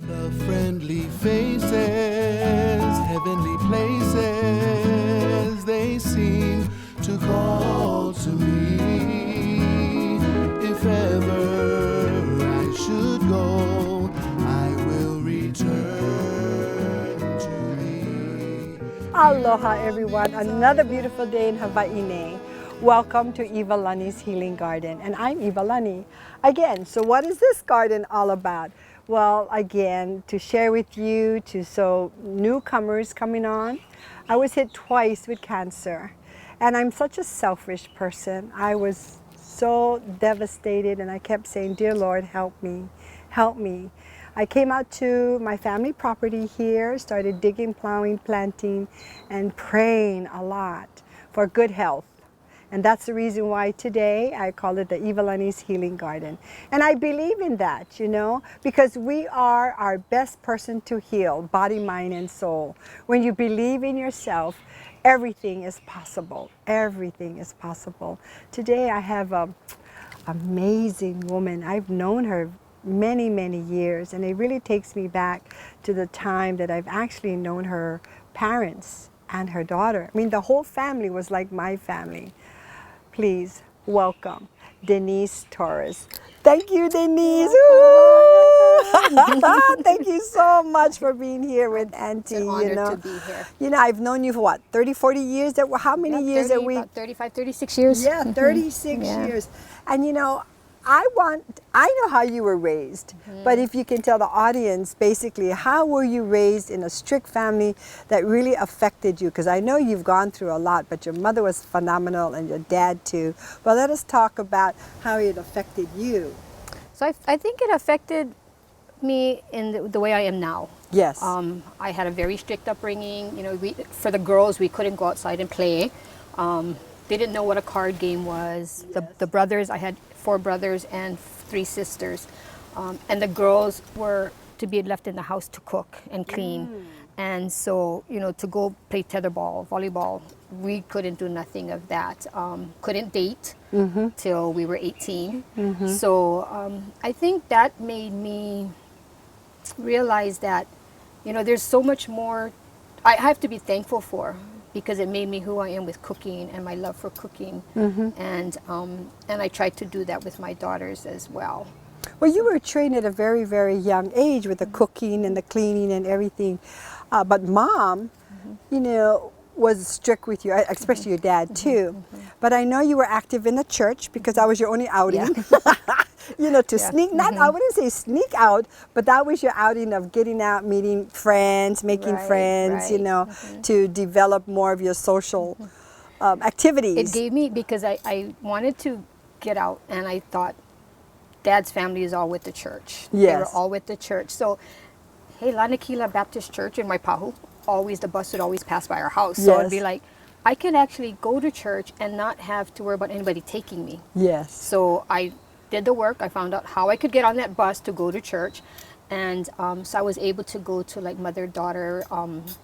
The friendly faces, heavenly places, they seem to call to me. If ever I should go, I will return to thee. Aloha everyone, another beautiful day in Hawai'i. Welcome to Iwalani's Healing Garden, and I'm Iwalani. Again, so what is this garden all about? Well, again, to share with you, so newcomers coming on, I was hit twice with cancer, and I'm such a selfish person. I was so devastated, and I kept saying, "Dear Lord, help me, help me." I came out to my family property here, started digging, plowing, planting, and praying a lot for good health. And that's the reason why today I call it the Iwalani's Healing Garden. And I believe in that, you know, because we are our best person to heal, body, mind, and soul. When you believe in yourself, everything is possible. Everything is possible. Today I have an amazing woman. I've known her many, many years, and it really takes me back to the time that I've actually known her parents and her daughter. I mean, the whole family was like my family. Please welcome Denise Torres. Thank you, Denise. Thank you so much for being here with Auntie. It's an honor to be here. You know, I've known you for what, 30, 40 years? How many years that we? About 35, 36 years. Yeah, 36 years. And you know, I know how you were raised, but if you can tell the audience, basically, how were you raised in a strict family that really affected you? Because I know you've gone through a lot, but your mother was phenomenal and your dad too. But let us talk about how it affected you. So I think it affected me in the way I am now. Yes. I had a very strict upbringing. You know, for the girls, we couldn't go outside and play. They didn't know what a card game was. Yes. The brothers, I had 4 brothers and 3 sisters. And the girls were to be left in the house to cook and clean. And so, you know, to go play tetherball, volleyball, we couldn't do nothing of that. Couldn't date till we were 18. So I think that made me realize that, you know, there's so much more I have to be thankful for, because it made me who I am with cooking and my love for cooking. And I tried to do that with my daughters as well. Well, you were trained at a very, very young age with the cooking and the cleaning and everything. But mom, you know, was strict with you, especially your dad too. But I know you were active in the church, because that was your only outing. You know, to sneak, I wouldn't say sneak out, but that was your outing of getting out, meeting friends, making friends, you know, to develop more of your social activities. It gave me, because I wanted to get out, and I thought, Dad's family is all with the church. Yes. They were all with the church. So, hey, Lanakila Baptist Church in Waipahu, the bus would always pass by our house. So it'd be like, I could actually go to church and not have to worry about anybody taking me. Yes. So I did the work. I found out how I could get on that bus to go to church. And so I was able to go to like mother-daughter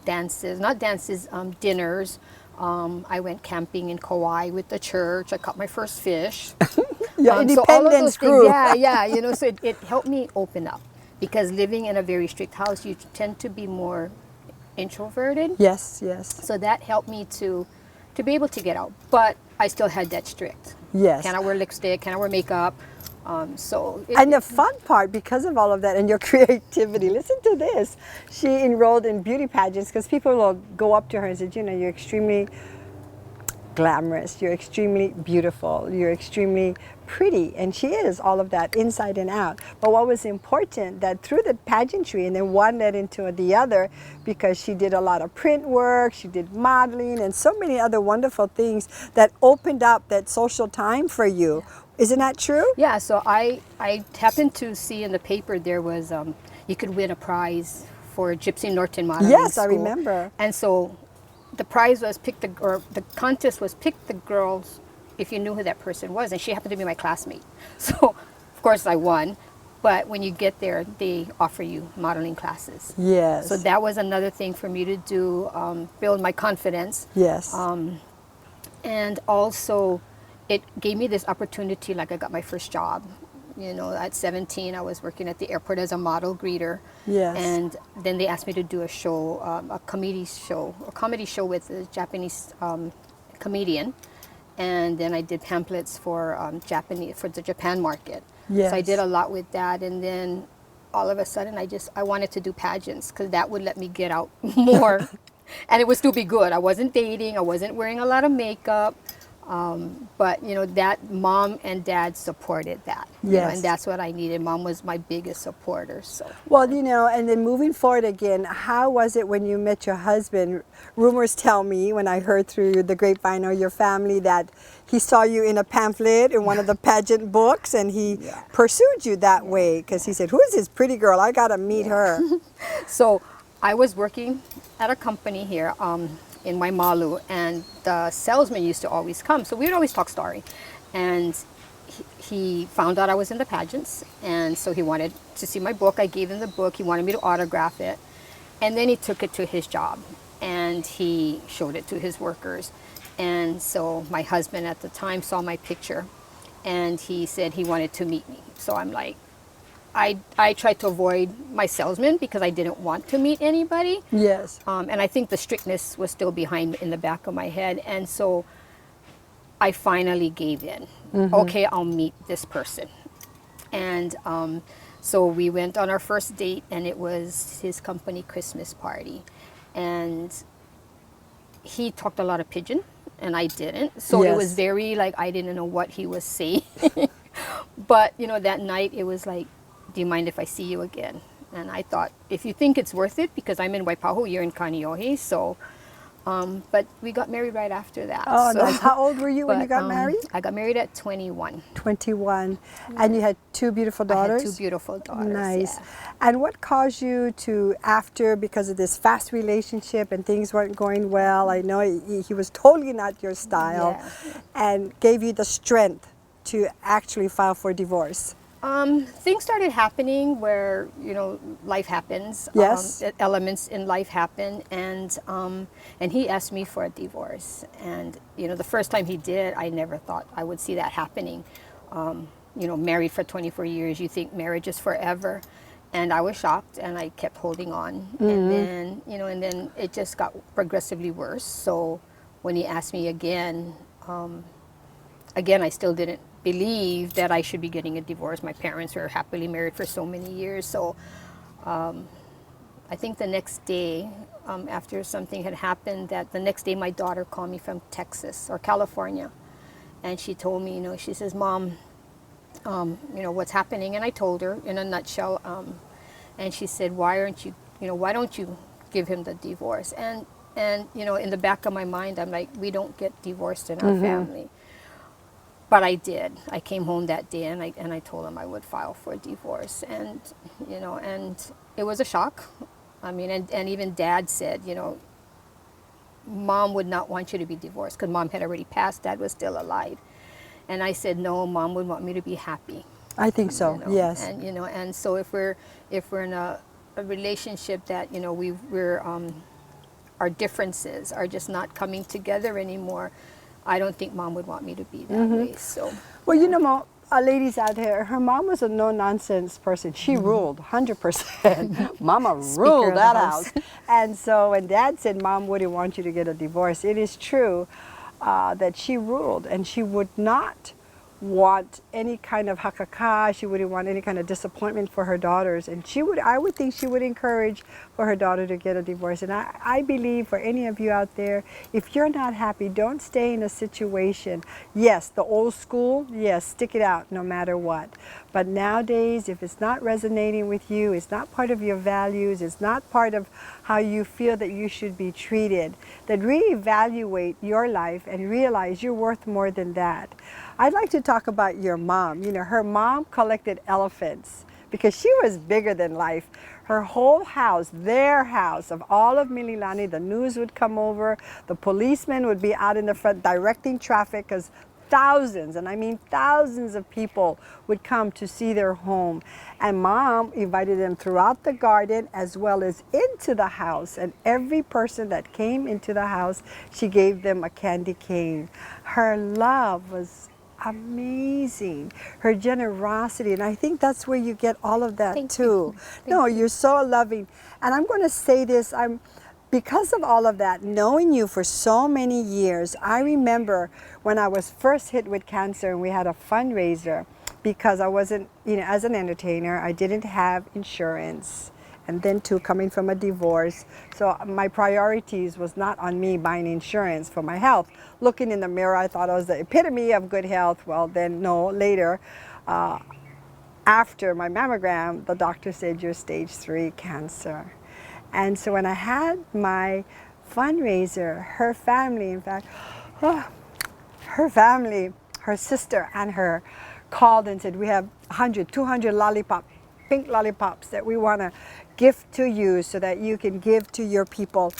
dances, not dances, dinners. I went camping in Kauai with the church. I caught my first fish. Your independence group. Yeah, you know, so it helped me open up, because living in a very strict house, you tend to be more introverted. Yes. So that helped me to be able to get out, but I still had that strict. Yes. Can I wear lipstick? Can I wear makeup? And the fun part, because of all of that and your creativity, listen to this. She enrolled in beauty pageants, because people will go up to her and say, you know, you're extremely glamorous, you're extremely beautiful, you're extremely pretty, and she is all of that inside and out. But what was important, that through the pageantry, and then one led into the other, because she did a lot of print work, she did modeling, and so many other wonderful things that opened up that social time for you. Isn't that true? Yeah, so I happened to see in the paper there was, you could win a prize for Gypsy Norton Modeling Yes, School. I remember. And so the prize was the contest was pick the girls if you knew who that person was, and she happened to be my classmate. So of course I won, but when you get there, they offer you modeling classes. Yes. So that was another thing for me to do, build my confidence. Yes. And also it gave me this opportunity, like I got my first job You know, at 17, I was working at the airport as a model greeter. Yes. And then they asked me to do a show, a comedy show with a Japanese comedian. And then I did pamphlets for for the Japan market. Yes. So I did a lot with that. And then all of a sudden, I wanted to do pageants because that would let me get out more. And it would still be good. I wasn't dating. I wasn't wearing a lot of makeup. But, you know, that mom and dad supported that. You know, Yes. and that's what I needed. Mom was my biggest supporter. So. Well, you know, and then moving forward again, how was it when you met your husband? Rumors tell me, when I heard through the grapevine or your family, that he saw you in a pamphlet in one of the pageant books, and he pursued you that way because he said, "Who is this pretty girl? I got to meet her." So I was working at a company here in Mahalo, and the salesman used to always come. So we would always talk story. And he found out I was in the pageants, and so he wanted to see my book. I gave him the book. He wanted me to autograph it. And then he took it to his job, and he showed it to his workers. And so my husband at the time saw my picture, and he said he wanted to meet me. So I'm like, I tried to avoid my salesman because I didn't want to meet anybody. Yes. And I think the strictness was still behind in the back of my head. And so I finally gave in. Okay, I'll meet this person. And so we went on our first date, and it was his company Christmas party. And he talked a lot of pidgin, and I didn't. So it was Yes. very like, I didn't know what he was saying. But, you know, that night it was like, do you mind if I see you again? And I thought, if you think it's worth it, because I'm in Waipahu, you're in Kaneohe, so, but we got married right after that. Oh, so, nice. How old were you when you but, got married? I got married at 21. 21. And you had two beautiful I daughters? had two beautiful daughters. Nice. Yeah. And what caused you to, after, because of this fast relationship and things weren't going well, I know he was totally not your style, Yeah. and gave you the strength to actually file for divorce? Things started happening where, you know, life happens. Yes. Elements in life happen, and he asked me for a divorce. And, you know, the first time he did, I never thought I would see that happening. You know, married for 24 years, you think marriage is forever. And I was shocked, and I kept holding on. And then, you know, and then it just got progressively worse. So when he asked me again, I still didn't believe that I should be getting a divorce. My parents were happily married for so many years. So I think the next day, after something had happened, that the next day my daughter called me from Texas or California. And she told me, you know, she says, "Mom, you know, what's happening?" And I told her in a nutshell. And she said, why don't you give him the divorce? And you know, in the back of my mind, I'm like, we don't get divorced in our family. But I did. I came home that day, and I told him I would file for divorce. And, you know, and it was a shock. I mean, and even Dad said, you know, Mom would not want you to be divorced, because Mom had already passed. Dad was still alive. And I said, no, Mom would want me to be happy. I think so, You know? yes. And, you know, and so if we're in a relationship that, you know, our differences are just not coming together anymore, I don't think Mom would want me to be that way. So, Well, you know, ladies out there, her mom was a no-nonsense person. She ruled 100%. Mama ruled of the that house. house. And so when Dad said Mom wouldn't want you to get a divorce, it is true that she ruled, and she would not want any kind of hakaka. She wouldn't want any kind of disappointment for her daughters, and I would think she would encourage for her daughter to get a divorce. And I believe for any of you out there, if you're not happy, don't stay in a situation. Yes, the old school, yes, stick it out no matter what. But nowadays, if it's not resonating with you, it's not part of your values, it's not part of how you feel that you should be treated, then reevaluate your life and realize you're worth more than that. I'd like to talk about your mom. You know, her mom collected elephants because she was bigger than life. Her whole house, their house, of all of Mililani, the news would come over, the policemen would be out in the front directing traffic, because thousands, and I mean thousands of people would come to see their home. And Mom invited them throughout the garden as well as into the house. And every person that came into the house, she gave them a candy cane. Her love was amazing. Her generosity, and I think that's where you get all of that Thank too. you. No, you're so loving. And I'm going to say this, because of all of that, knowing you for so many years, I remember when I was first hit with cancer and we had a fundraiser, because I wasn't, as an entertainer, I didn't have insurance. And then too, coming from a divorce. So my priorities was not on me buying insurance for my health. Looking in the mirror, I thought I was the epitome of good health. Well, then no, later, after my mammogram, the doctor said you're stage 3 cancer. And so when I had my fundraiser, her family, in fact, her family, her sister and her called and said, we have 100, 200 pink lollipops that we want to gift to you so that you can give to your people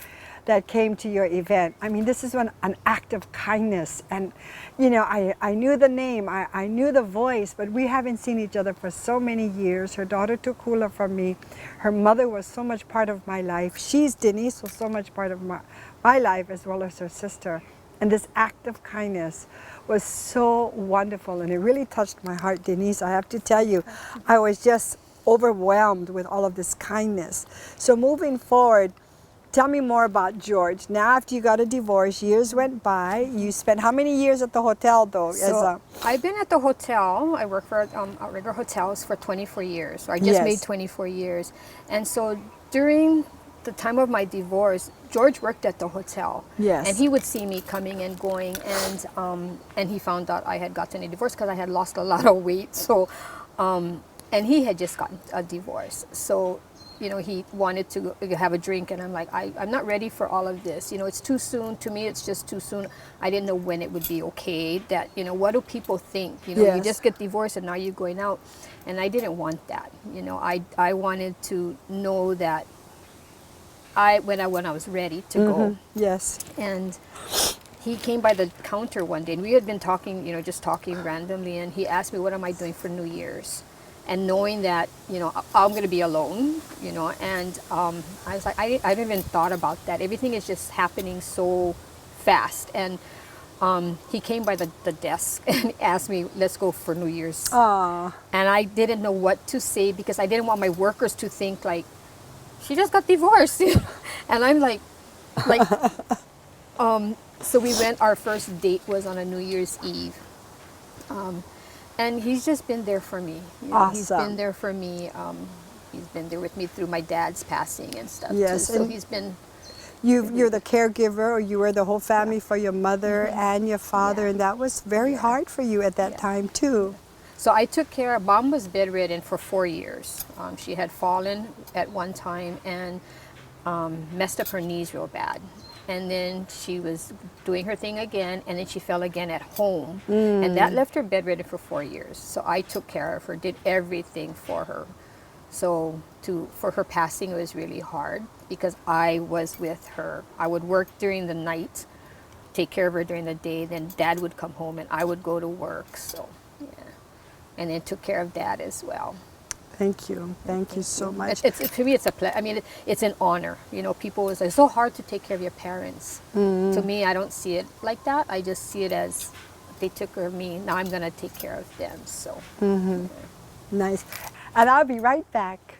that came to your event. I mean, this is an act of kindness. And, I knew the name, I knew the voice, but we haven't seen each other for so many years. Her daughter took hula from me. Her mother was so much part of my life. Denise was so much part of my life, as well as her sister. And this act of kindness was so wonderful, and it really touched my heart, Denise. I have to tell you, I was just overwhelmed with all of this kindness. So moving forward, tell me more about George. Now, after you got a divorce, years went by. You spent how many years at the hotel, though? So I've been at the hotel. I worked for Outrigger Hotels for 24 years. So I just made 24 years. And so during the time of my divorce, George worked at the hotel. Yes. And he would see me coming and going, and he found out I had gotten a divorce because I had lost a lot of weight. So, and he had just gotten a divorce. So, he wanted to have a drink, and I'm like, I'm not ready for all of this. It's too soon. To me, it's just too soon. I didn't know when it would be okay. That, what do people think? You just get divorced and now you're going out. And I didn't want that. I wanted to know that when I was ready to go. Yes. And he came by the counter one day, and we had been talking, just talking randomly, and he asked me, what am I doing for New Year's? And knowing that, I'm going to be alone, and I was like, I haven't even thought about that. Everything is just happening so fast. And he came by the desk and asked me, let's go for New Year's. Aww. And I didn't know what to say, because I didn't want my workers to think like, she just got divorced. And I'm like, so we went, our first date was on a New Year's Eve. And he's just been there for me. Awesome. He's been there for me. He's been there with me through my dad's passing and stuff. Yes. Too. So he's been... You're the caregiver, or you were the whole family for your mother and your father, and that was very hard for you at that time too. So I took care of, Mom was bedridden for 4 years. She had fallen at one time and messed up her knees real bad. And then she was doing her thing again, and then she fell again at home. And that left her bedridden for 4 years. So I took care of her, did everything for her. So for her passing, it was really hard, because I was with her. I would work during the night, take care of her during the day, then Dad would come home and I would go to work. So, yeah. And then took care of Dad as well. Thank you. Thank you so much. For me, it's a pleasure. I mean, it's an honor. People always say, it's so hard to take care of your parents. To me, I don't see it like that. I just see it as they took care of me. Now I'm going to take care of them. So, Nice. And I'll be right back.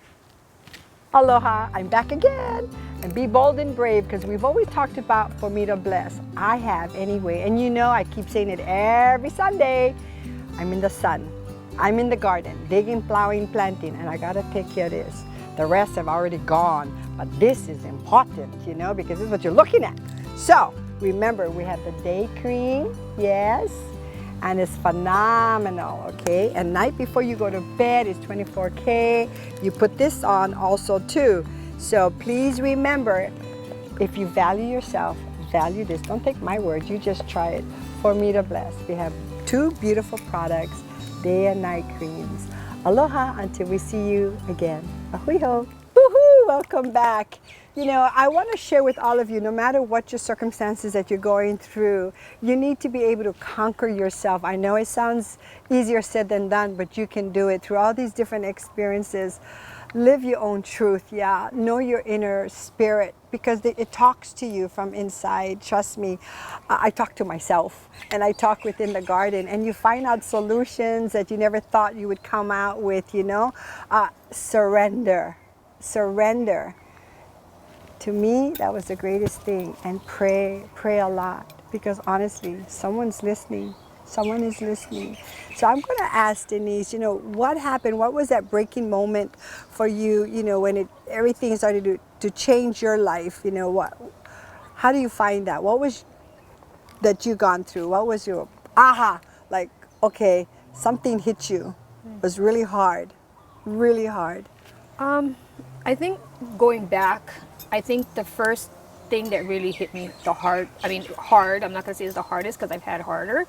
Aloha, I'm back again. And be bold and brave, because we've always talked about Formidabless. I have anyway. And I keep saying it every Sunday. I'm in the sun. I'm in the garden, digging, plowing, planting, and I gotta take care of this. The rest have already gone, but this is important, because this is what you're looking at. So, remember, we have the day cream, yes, and it's phenomenal, okay? And night before you go to bed, it's 24K. You put this on also too. So please remember, if you value yourself, value this. Don't take my word, you just try it. Formidabless. We have 2 beautiful products, day and night creams. Aloha until we see you again. Ahui ho. Woohoo! Welcome back. I want to share with all of you, no matter what your circumstances that you're going through, you need to be able to conquer yourself. I know it sounds easier said than done, but you can do it through all these different experiences. Live your own truth, yeah. Know your inner spirit because it talks to you from inside. Trust me, I talk to myself and I talk within the garden and you find out solutions that you never thought you would come out with, you know. Surrender, surrender. To me, that was the greatest thing. And pray a lot because honestly, someone's listening. Someone is listening. So I'm going to ask Denise, you know, what happened? What was that breaking moment for you, you know, when everything started to change your life? You know, how do you find that? What was that you gone through? What was your aha? Like, okay, something hit you. It was really hard, really hard. I think going back, I think the first thing that really hit me hard, I'm not going to say it's the hardest because I've had harder.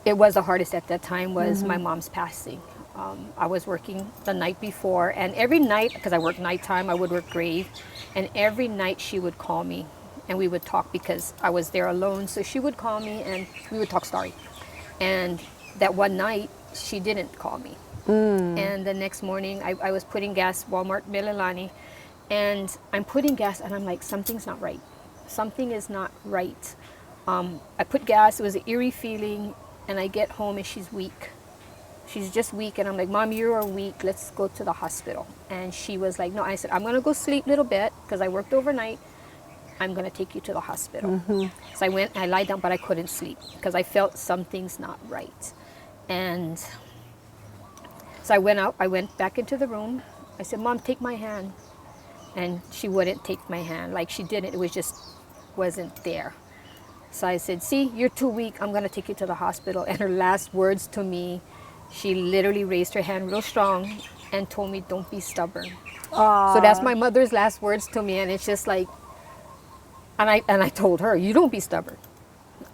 It was the hardest at that time was my mom's passing. I was working the night before and every night, because I worked nighttime, I would work grave, and every night she would call me and we would talk because I was there alone. So she would call me and we would talk story. And that one night she didn't call me. And the next morning I was putting gas, Walmart, Iwalani, and I'm putting gas and I'm like, something's not right. Something is not right. I put gas, it was an eerie feeling, and I get home and she's weak. She's just weak and I'm like, Mom, you are weak, let's go to the hospital. And she was like, no. I said, I'm gonna go sleep a little bit because I worked overnight. I'm gonna take you to the hospital. So I went, I lied down, but I couldn't sleep because I felt something's not right. And so I went out, I went back into the room. I said, Mom, take my hand. And she wouldn't take my hand. Like she didn't, it was just wasn't there. So I said, see, you're too weak. I'm gonna take you to the hospital. And her last words to me, she literally raised her hand real strong and told me, don't be stubborn. So that's my mother's last words to me. And it's just like, and I told her, you don't be stubborn.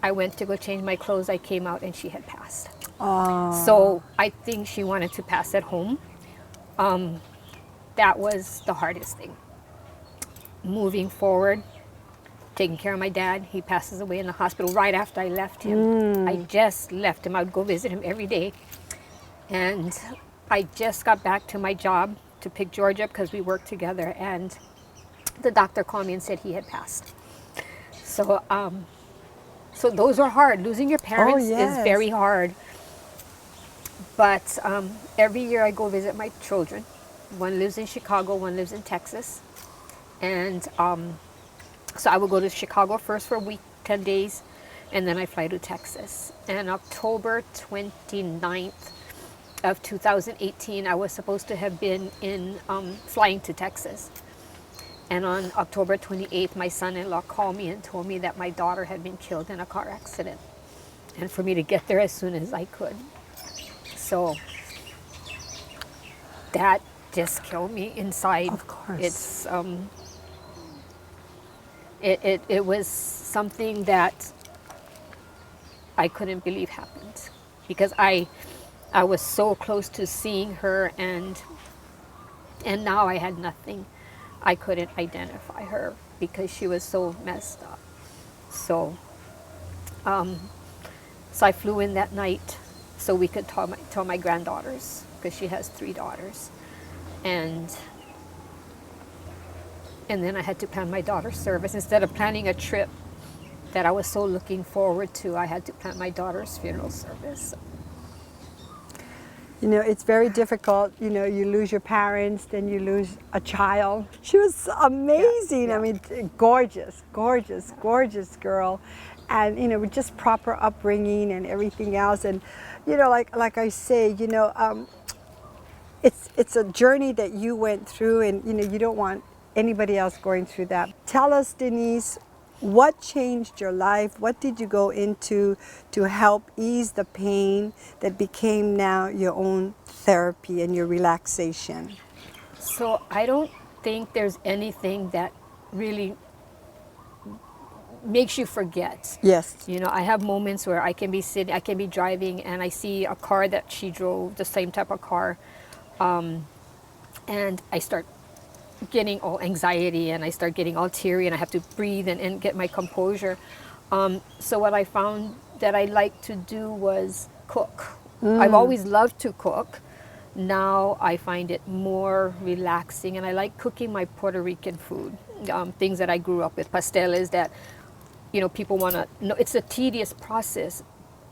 I went to go change my clothes. I came out and she had passed. So I think she wanted to pass at home. That was the hardest thing. Moving forward, taking care of my dad. He passes away in the hospital right after I left him. I just left him. I would go visit him every day. And I just got back to my job to pick George up because we worked together. And the doctor called me and said he had passed. So, so those are hard. Losing your parents is very hard. But every year I go visit my children. One lives in Chicago, one lives in Texas. And so I would go to Chicago first for a week, 10 days, and then I fly to Texas. And October 29th of 2018, I was supposed to have been in flying to Texas. And on October 28th, my son-in-law called me and told me that my daughter had been killed in a car accident. And for me to get there as soon as I could. So that just killed me inside. Of course. It's it was something that I couldn't believe happened because I was so close to seeing her and now I had nothing. I couldn't identify her because she was so messed up. So so I flew in that night so we could tell my granddaughters because she has 3 daughters. And then I had to plan my daughter's service. Instead of planning a trip that I was so looking forward to, I had to plan my daughter's funeral service. You know, it's very difficult. You know, you lose your parents, then you lose a child. She was amazing. Yeah. I mean, gorgeous, gorgeous, gorgeous girl. And, you know, with just proper upbringing and everything else. And, you know, like I say, you know, it's a journey that you went through and, you know, you don't want anybody else going through that. Tell us, Denise, what changed your life? What did you go into to help ease the pain that became now your own therapy and your relaxation? So I don't think there's anything that really makes you forget. Yes. You know, I have moments where I can be sitting, I can be driving and I see a car that she drove, the same type of car, and I start getting all anxiety and I start getting all teary and I have to breathe and get my composure. So what I found that I like to do was cook. I've always loved to cook, now I find it more relaxing, and I like cooking my Puerto Rican food, things that I grew up with, pasteles that, people want to know. It's a tedious process,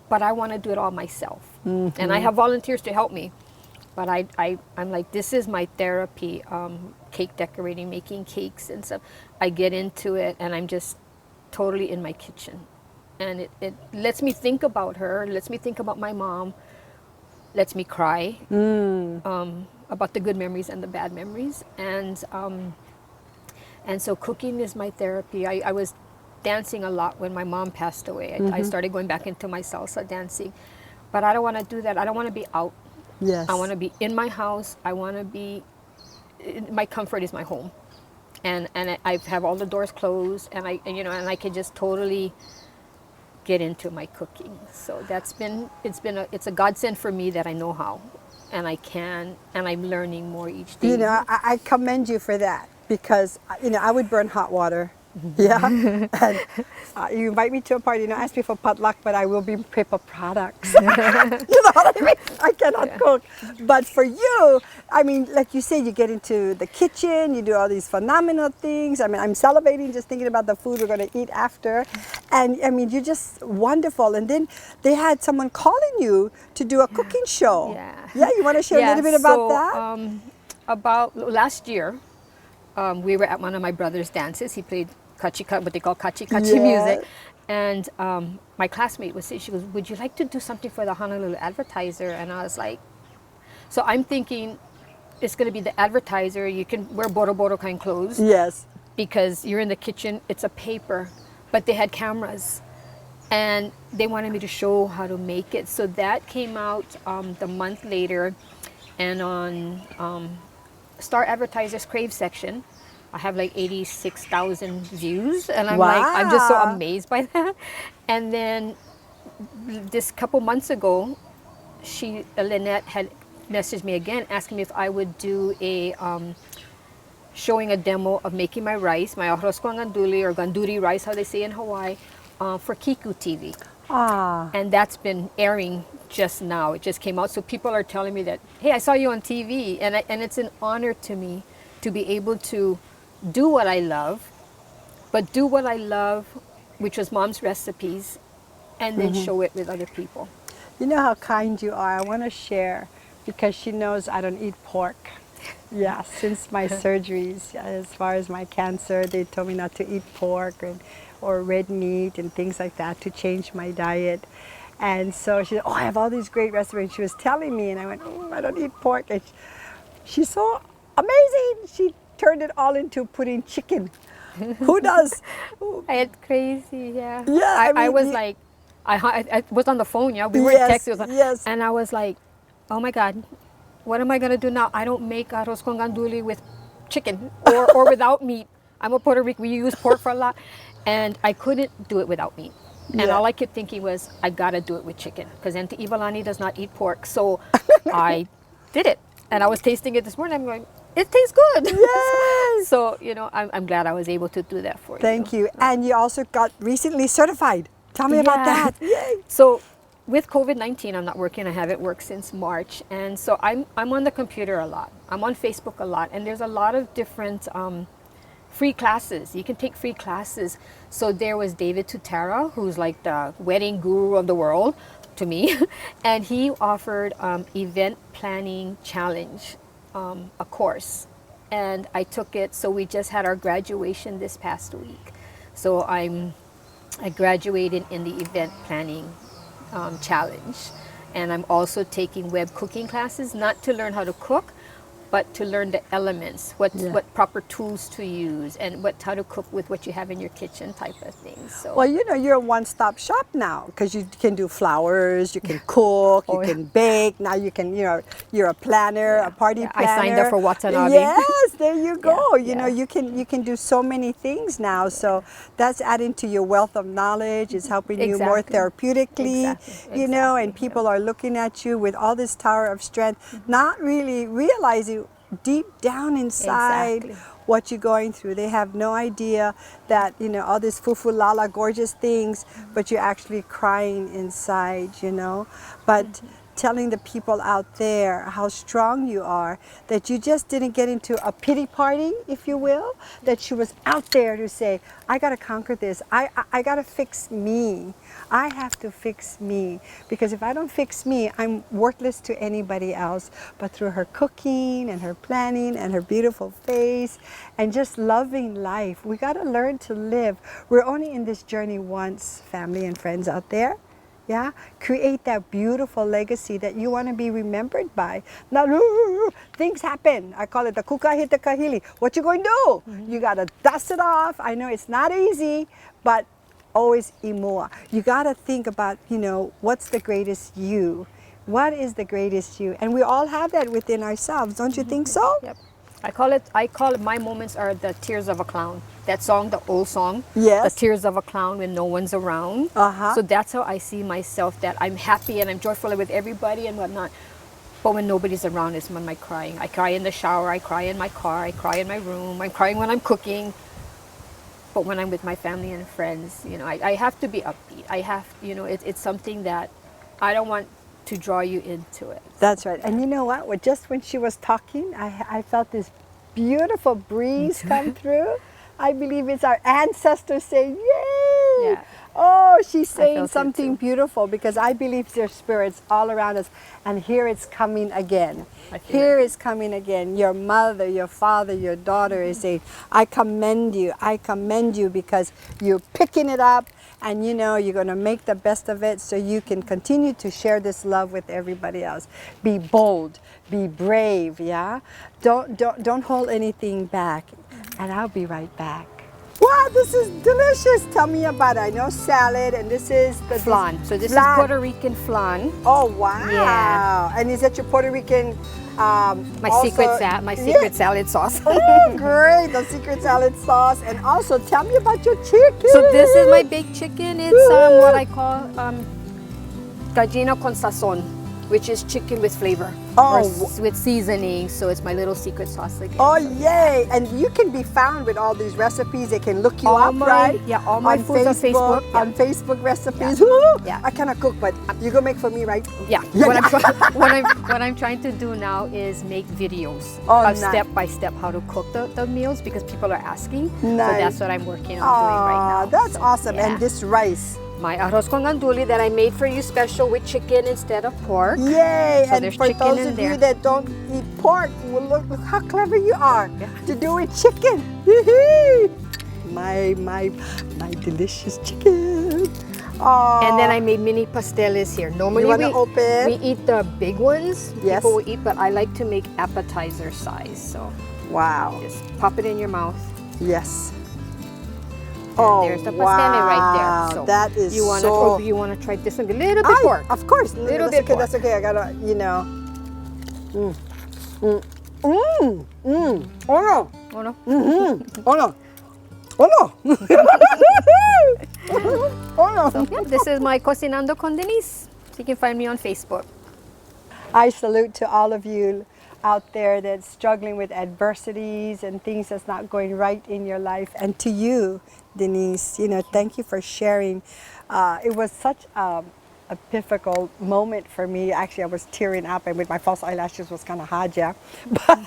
but I want to do it all myself. And I have volunteers to help me. But I'm like, this is my therapy, cake decorating, making cakes and stuff. I get into it, and I'm just totally in my kitchen. And it lets me think about her, lets me think about my mom, lets me cry about the good memories and the bad memories. And so cooking is my therapy. I was dancing a lot when my mom passed away. I started going back into my salsa dancing. But I don't want to do that. I don't want to be out. Yes. I want to be in my house. I want to be, my comfort is my home. And I have all the doors closed, and I can just totally get into my cooking. So it's a godsend for me that I know how, and I can, and I'm learning more each day. I commend you for that, because I would burn hot water. Yeah, and you invite me to a party, ask me for potluck, but I will bring paper products. You know what I mean? I cannot cook. But for you, like you said, you get into the kitchen, you do all these phenomenal things. I'm salivating just thinking about the food we're going to eat after. And you're just wonderful. And then they had someone calling you to do a cooking show. Yeah, you want to share a little bit about that? About last year, we were at one of my brother's dances. He played what they call kachi music. And my classmate she goes, would you like to do something for the Honolulu Advertiser? And I was like, so I'm thinking it's going to be the Advertiser. You can wear boro kind clothes. Yes. Because you're in the kitchen, it's a paper. But they had cameras. And they wanted me to show how to make it. So that came out the month later. And on Star Advertiser's Crave section, I have like 86,000 views, and I'm just so amazed by that. And then this couple months ago, Lynette had messaged me again asking me if I would do a showing a demo of making my rice, my arroz con ganduli, or ganduri rice, how they say in Hawaii, for Kiku TV. And that's been airing just now. It just came out, so people are telling me that, hey, I saw you on TV, and it's an honor to me to be able to do what I love, but do what I love, which was Mom's recipes, and then show it with other people. You know how kind you are. I want to share, because she knows I don't eat pork. Yeah, since my surgeries, as far as my cancer, they told me not to eat pork or red meat and things like that, to change my diet. And so she said, I have all these great recipes. And she was telling me, and I went, I don't eat pork. And she's so amazing. She turned it all into putting chicken. Who does? It's crazy, yeah. Yeah, I was like, I was on the phone, we were texting. Yes. And I was like, oh my God, what am I going to do now? I don't make arroz con ganduli with chicken or without meat. I'm a Puerto Rican, we use pork for a lot. And I couldn't do it without meat. And all I kept thinking was, I got to do it with chicken, because Auntie Iwalani does not eat pork. So I did it. And I was tasting it this morning. I'm going, it tastes good. Yes. So, I'm glad I was able to do that for you. Thank you. And you also got recently certified. Tell me about that. Yay. So with COVID-19, I'm not working. I haven't worked since March. And so I'm on the computer a lot. I'm on Facebook a lot. And there's a lot of different free classes. You can take free classes. So there was David Tutara, who's like the wedding guru of the world to me. And he offered event planning challenge, a course. And I took it. So we just had our graduation this past week. So I graduated in the event planning challenge. And I'm also taking web cooking classes, not to learn how to cook, but to learn the elements, what proper tools to use, and how to cook with what you have in your kitchen, type of thing. So, well, you're a one-stop shop now, because you can do flowers, you can cook, you can bake. Now you can, you're a planner, a party planner. I signed up for Watanabe. Yes, there you go. You can do so many things now. So that's adding to your wealth of knowledge. It's helping you more therapeutically, and people are looking at you with all this tower of strength, not really realizing deep down inside what you're going through. They have no idea that, all this fufu-lala, gorgeous things, but you're actually crying inside, But telling the people out there how strong you are, that you just didn't get into a pity party, if you will, that she was out there to say, I got to conquer this. I got to fix me. I have to fix me, because if I don't fix me, I'm worthless to anybody else. But through her cooking and her planning and her beautiful face and just loving life, we got to learn to live. We're only in this journey once, family and friends out there. Yeah, create that beautiful legacy that you want to be remembered by. Now, things happen. I call it the kuka hit the kahili. What you going to do? You got to dust it off. I know it's not easy, but always imua. You got to think about, you know, what's the greatest you? What is the greatest you? And we all have that within ourselves. Don't you think so? Yep. I call it, my moments are the tears of a clown. That song, the old song. Yes. The tears of a clown when no one's around. Uh-huh. So that's how I see myself, that I'm happy and I'm joyful with everybody and whatnot. But when nobody's around is when I'm crying. I cry in the shower, I cry in my car, I cry in my room, I'm crying when I'm cooking. But when I'm with my family and friends, you know, I have to be upbeat. I have, you know, it's something that I don't want to draw you into it. That's right. And you know what? Well, just when she was talking, I felt this beautiful breeze come through. I believe it's our ancestors saying, yay! Yeah. Oh, she's saying felt it something too. beautiful, because I believe there's spirits all around us. And here it's coming again. I feel Here is coming again. Your mother, your father, your daughter is saying, I commend you. I commend you, because you're picking it up and you know you're going to make the best of it so you can continue to share this love with everybody else. Be bold. Be brave, yeah? Don't hold anything back. And I'll be right back. Wow, this is delicious. Tell me about it. I know salad, and this is the Flan. So this flan. is Puerto Rican flan. Oh wow! Yeah. And is that your Puerto Rican? My also- secret salad sauce. Oh, great! The secret salad sauce, and also tell me about your chicken. So this is my baked chicken. It's what I call gallina con sazon, which is chicken with flavor. Oh. Or with seasoning. So it's my little secret sauce again. Oh yay! And you can be found with all these recipes. They can look you All up, my- right? yeah, all my foods on Facebook, yeah. On Facebook recipes. Yeah. Woo! Yeah. I cannot cook, but you gonna make for me, right? Yeah. Yeah. What I'm trying to do now is make videos Oh, of nice. step by step how to cook the meals, because people are asking. So Nice. that's what I'm working on doing right Aw, now. that's So, awesome. yeah. And this rice. My arroz con ganduli that I made for you special with chicken instead of pork. Yay! So and there's for chicken those in of there. you that don't eat pork, well, look how clever you are Yeah. to do with chicken. my delicious chicken. Oh, And then I made mini pasteles here. Normally wanna open? we eat the big ones. Yes. People will eat, but I like to make appetizer size. So wow. just pop it in your mouth. Yes. And there's the pastele right wow. there. So that is you wanna so. you wanna try this one? A little bit pork. Of course. Little that's bit okay. pork. That's okay. I gotta, you know. Oh no. Oh no. Oh no. Oh no. Oh no. So yeah, this is my Cocinando con Denise. So you can find me on Facebook. I salute to all of you out there that's struggling with adversities and things that's not going right in your life. And to you, Denise, you know, thank you for sharing. It was such a difficult moment for me. Actually, I was tearing up, and with my false eyelashes was kind of hard, yeah. But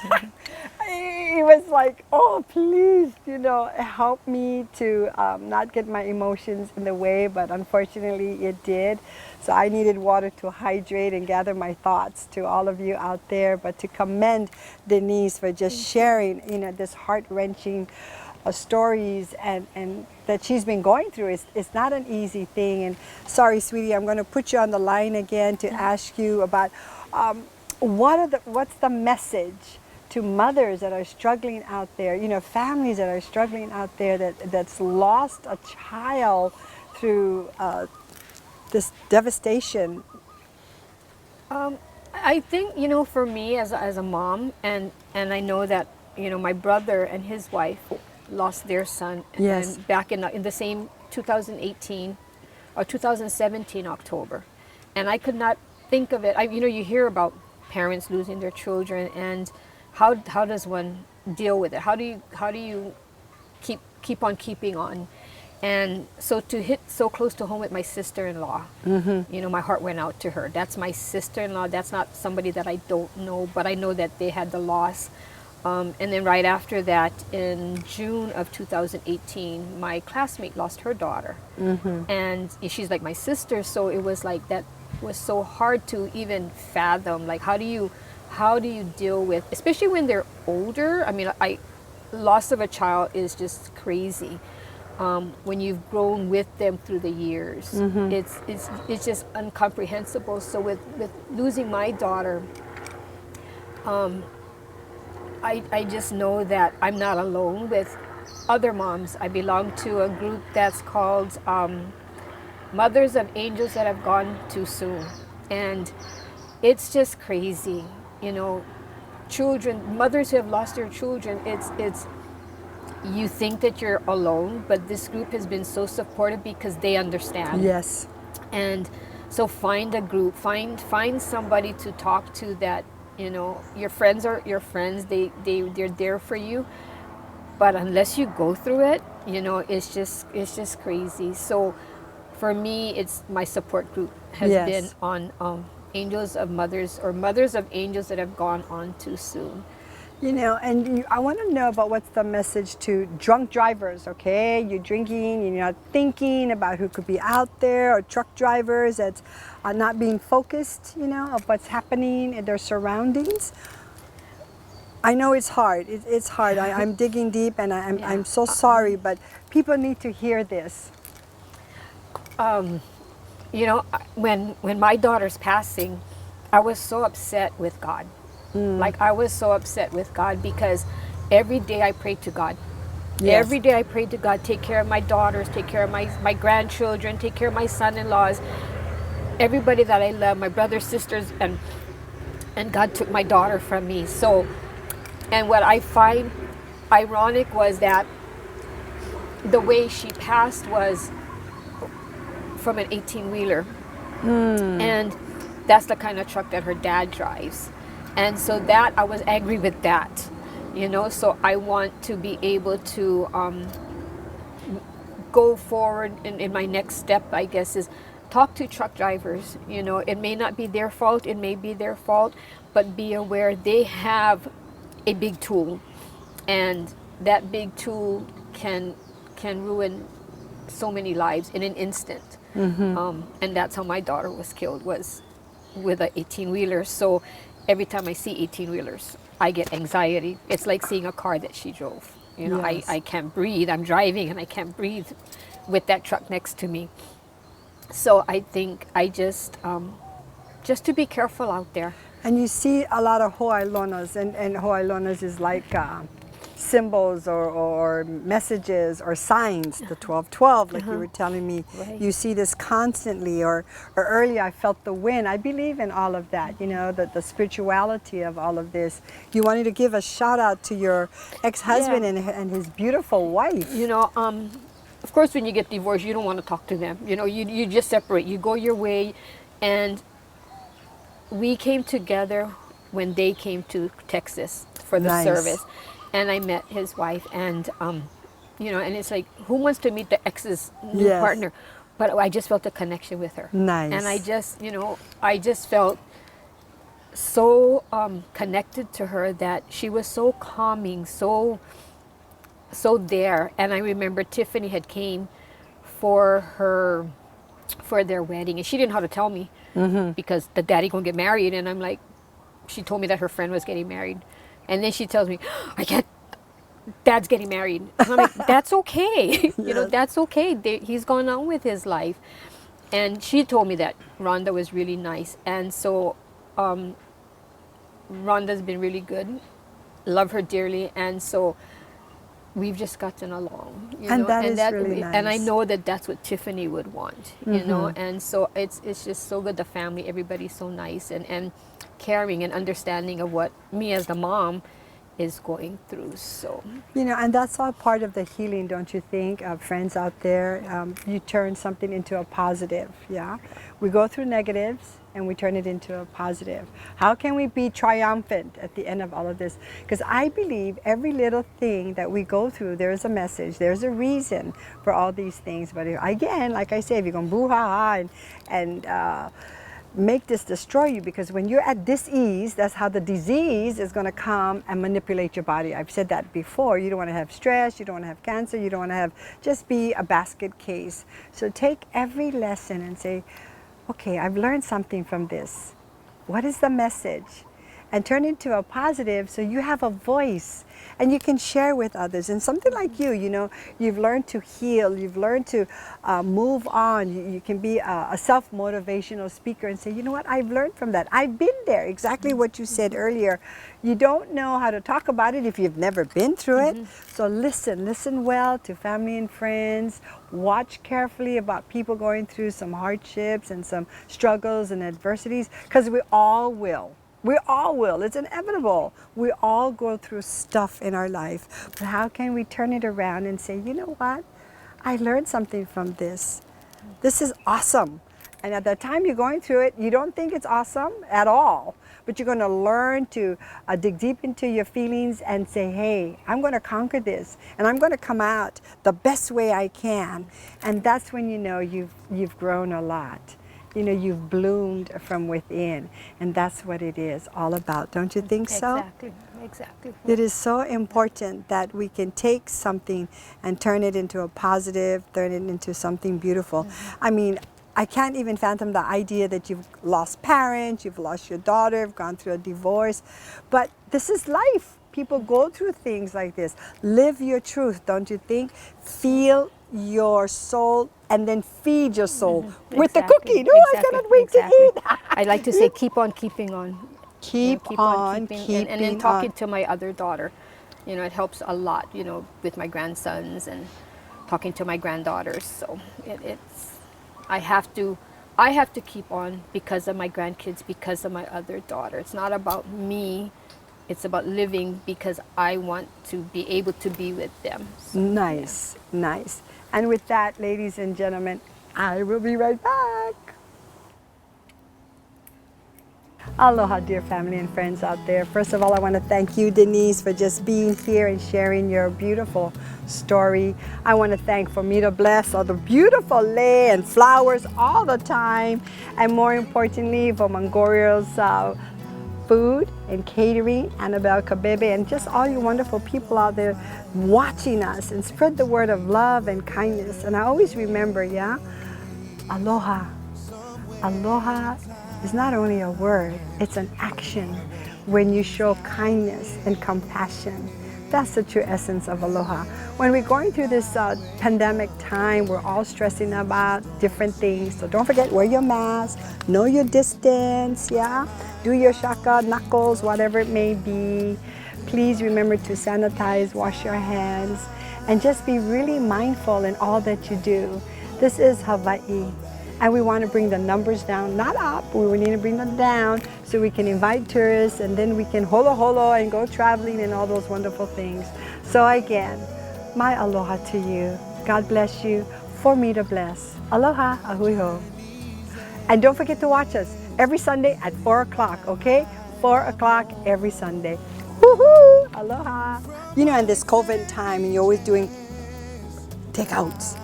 it was like, oh, please, you know, help me to not get my emotions in the way, but unfortunately it did. So I needed water to hydrate and gather my thoughts to all of you out there, but to commend Denise for just sharing, you know, this heart-wrenching stories and that she's been going through. It's not an easy thing. And sorry, sweetie, I'm going to put you on the line again to ask you about what's the message to mothers that are struggling out there, you know, families that are struggling out there that's lost a child through this devastation. I think, you know, for me as a mom, and I know that, you know, my brother and his wife lost their son Yes. and back in the same 2018 or 2017 October. And I could not think of it. You know, you hear about parents losing their children, and how does one deal with it? How do you keep on keeping on? And so to hit so close to home with my sister-in-law, you know, my heart went out to her. That's my sister-in-law. That's not somebody that I don't know, but I know that they had the loss. And then right after that, in June of 2018, my classmate lost her daughter. And she's like my sister, so it was like that was so hard to even fathom. Like, how do you deal with, especially when they're older? I mean, loss of a child is just crazy. When you've grown with them through the years, it's just incomprehensible. So with losing my daughter, I just know that I'm not alone with other moms. I belong to a group that's called Mothers of Angels That Have Gone Too Soon. And it's just crazy, you know, children, mothers who have lost their children, it's you think that you're alone, but this group has been so supportive because they understand. Yes. And so find a group, find somebody to talk to that, you know, your friends are your friends, they're there for you. But unless you go through it, you know, it's just crazy. So for me, it's my support group has been on Angels of Mothers, or Mothers of Angels That Have Gone On Too Soon. You know, and I want to know about what's the message to drunk drivers, okay? You're drinking, you're not thinking about who could be out there, or truck drivers that's not being focused, you know, of what's happening in their surroundings. I know it's hard. It's hard. I'm digging deep, and I'm so sorry, but people need to hear this. You know, when my daughter's passing, I was so upset with God. Like, I was so upset with God because every day I prayed to God. Yes. Every day I prayed to God, take care of my daughters, take care of my grandchildren, take care of my son-in-laws, everybody that I love, my brothers, sisters, and God took my daughter from me. So, and what I find ironic was that the way she passed was from an 18-wheeler. And that's the kind of truck that her dad drives. And so that, I was angry with that, you know, so I want to be able to go forward in my next step, I guess, is talk to truck drivers. You know, it may not be their fault, it may be their fault, but be aware they have a big tool, and that big tool can ruin so many lives in an instant. And that's how my daughter was killed, was with an 18-wheeler. So every time I see 18-wheelers, I get anxiety. It's like seeing a car that she drove. You know, Yes. I can't breathe. I'm driving and I can't breathe with that truck next to me. So I think I just to be careful out there. And you see a lot of ho'ailonas, and ho'ailonas is like symbols or messages or signs, the 1212, like you were telling me. Right. You see this constantly, or earlier I felt the wind. I believe in all of that, you know, the spirituality of all of this. You wanted to give a shout out to your ex-husband and his beautiful wife. You know, of course, when you get divorced, you don't want to talk to them. You know, you just separate. You go your way. And we came together when they came to Texas for the Nice. service. And I met his wife, and you know, and it's like, who wants to meet the ex's new Yes. partner? But I just felt a connection with her. Nice. And I just, you know, I just felt so connected to her, that she was so calming, so there. And I remember Tiffany had came for their wedding, and she didn't know how to tell me because the daddy gonna get married, and I'm like, she told me that her friend was getting married. And then she tells me, I can't, Dad's getting married. And I'm like, that's okay. You know, that's okay. He's gone on with his life. And she told me that Rhonda was really nice. And so Rhonda's been really good. Love her dearly. And so we've just gotten along. You And know? that is really nice. And I know that that's what Tiffany would want, you know. And so it's just so good, the family, everybody's so nice and caring and understanding of what me as the mom is going through. So, You know, and that's all part of the healing, don't you think? Friends out there, you turn something into a positive, yeah? We go through negatives, and we turn it into a positive? How can we be triumphant at the end of all of this? Because I believe every little thing that we go through, there's a message, there's a reason for all these things. But again, like I say, if you're going to boo-ha-ha and make this destroy you, because when you're at dis-ease, that's how the disease is going to come and manipulate your body. I've said that before. You don't want to have stress, you don't want to have cancer, you don't want to have, just be a basket case. So take every lesson and say, okay, I've learned something from this. What is the message? And turn it into a positive so you have a voice and you can share with others. And something like you know, you've learned to heal, you've learned to move on. You can be a self-motivational speaker and say, you know what, I've learned from that. I've been there, exactly what you said earlier. You don't know how to talk about it if you've never been through it. So listen well to family and friends. Watch carefully about people going through some hardships and some struggles and adversities, because we all will. We all will. It's inevitable. We all go through stuff in our life. But how can we turn it around and say, you know what? I learned something from this. This is awesome. And at the time you're going through it, you don't think it's awesome at all. But you're going to learn to dig deep into your feelings and say, hey, I'm going to conquer this. And I'm going to come out the best way I can. And that's when you know you've grown a lot. You know, you've bloomed from within, and that's what it is all about. Don't you think so? Exactly. It is so important that we can take something and turn it into a positive, turn it into something beautiful. I mean, I can't even fathom the idea that you've lost parents, you've lost your daughter, you've gone through a divorce, but this is life. People go through things like this. Live your truth, don't you think? Feel your soul and then feed your soul with the cookie. No, I cannot wait to eat. I like to say, keep on keeping on. Keep on keeping and then talking to my other daughter. You know, it helps a lot, you know, with my grandsons and talking to my granddaughters. So I have to keep on because of my grandkids, because of my other daughter. It's not about me. It's about living because I want to be able to be with them. So, nice. And with that, ladies and gentlemen, I will be right back. Aloha, dear family and friends out there. First of all, I want to thank you, Denise, for just being here and sharing your beautiful story. I want to thank Formidabless, all the beautiful lei and flowers all the time. And more importantly, for Mangorial's food and catering, Annabelle Kabebe, and just all you wonderful people out there watching us, and spread the word of love and kindness. And I always remember, aloha. Aloha is not only a word, it's an action. When you show kindness and compassion, that's the true essence of aloha. When we're going through this pandemic time, we're all stressing about different things. So don't forget, wear your mask, know your distance, do your shaka, knuckles, whatever it may be. Please remember to sanitize, wash your hands, and just be really mindful in all that you do. This is Hawaii, and we want to bring the numbers down, not up. We need to bring them down so we can invite tourists, and then we can holo holo and go traveling and all those wonderful things. So again, my aloha to you. God bless you. Formidabless. Aloha, ahui ho. And don't forget to watch us every Sunday at 4 o'clock, okay? 4 o'clock every Sunday. Woohoo! Aloha. You know, in this COVID time, and you're always doing takeouts.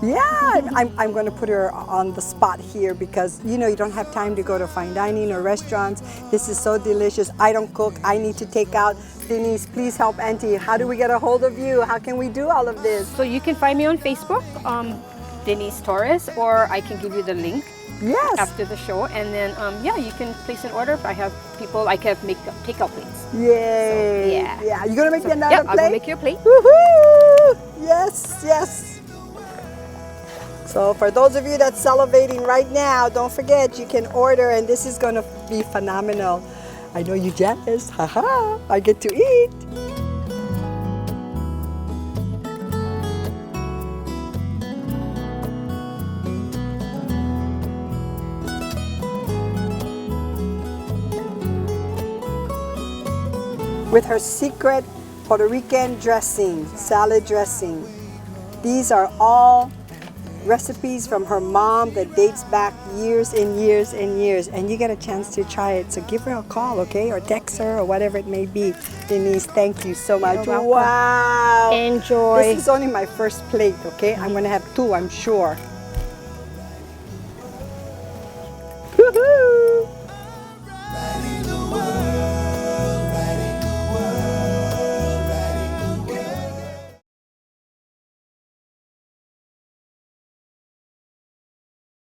Yeah, I'm going to put her on the spot here because, you know, you don't have time to go to fine dining or restaurants. This is so delicious. I don't cook. I need to take out. Denise, please help Auntie. How do we get a hold of you? How can we do all of this? So you can find me on Facebook, Denise Torres, or I can give you the link. Yes. After the show, and then you can place an order. If I have people, I can make takeout plates. Yay! So, yeah. You gonna make me another plate? I'm gonna make you a plate. Woohoo! Yes. So for those of you that's salivating right now, don't forget you can order, and this is gonna be phenomenal. I know you jealous. Haha! I get to eat. With her secret Puerto Rican dressing, salad dressing. These are all recipes from her mom that dates back years and years and years, and you get a chance to try it. So give her a call, okay, or text her or whatever it may be. Denise, thank you so much. You're welcome. Wow. Enjoy. This is only my first plate, okay? I'm gonna have two, I'm sure.